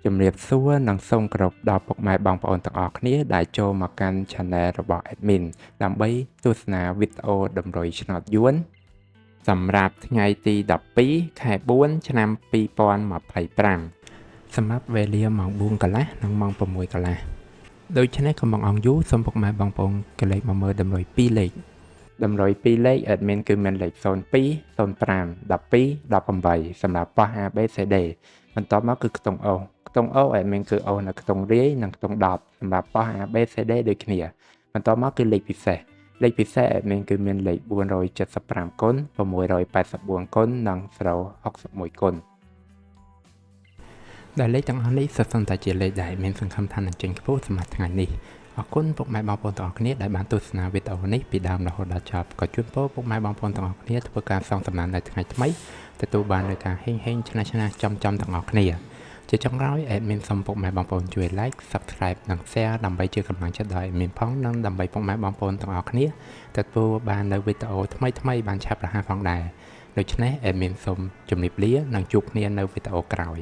ជំរាបសួរនិងសូមគោរពដល់ពុកម៉ែបងប្អូនទាំងអស់គ្នាដែលចូលមកកាន់ Channel របស់ Admin ដើម្បីទស្សនាវីដេអូតម្រុយឆ្នោតយួនសម្រាប់ថ្ងៃទី12ខែ4ឆ្នាំ2025សម្រាប់វេលាម៉ោង4កន្លះនិងម៉ោង6កន្លះដូច្នេះកុំបង្អង់យូរសូមពុកម៉ែបងប្អូនកលេចមកមើលតម្រុយ2លេខតម្រុយ2លេខ Admin គឺមានលេខ02 05 12 18សម្រាប់ប៉ះ ABCD បន្ទាប់មកគឺខ្ទង់ O ខ្ទង់ O Admin គឺ O នៅខ្ទង់រាយនិងខ្ទង់10សម្រាប់ប៉ះ ABCD ដូចគ្នាបន្ទាប់មកគឺលេខពិសេសAdmin គឺមានលេខ475គុណ684គុណនិង061គុណដែលលេខទាំងអស់នេះសុទ្ធសឹងតែជាលេខដែលមានសង្ឃឹមថានឹងចេញខ្ពស់សម្រាប់ថ្ងៃនេះអរគុណពុកម៉ែបងប្អូនទាំងអស់គ្នាដែលបានទស្សនាវីដេអូនេះពីដើមរហូតដល់ចប់ក៏ជូនពរពុកម៉ែបងប្អូនទាំងអស់គ្នាធ្វើការសងសំណាននៅថ្ងៃថ្មីទទួលបាននូវការហេងឆ្នះចំទាំងអស់គ្នាជាចុងក្រោយ Admin សូមពុកម៉ែបងប្អូនជួយ Like Subscribe និង Share ដើម្បីជាកម្លាំងចិត្តដល់ Admin ផងនិងដើម្បីពុកម៉ែបងប្អូនទាំងអស់គ្នាទទួលបាននូវវីដេអូថ្មីបានឆាប់រហ័សផងដែរដូច្នេះ Admin សូមជម្រាបលានិងជួបគ្នានៅវីដេអូក្រោយ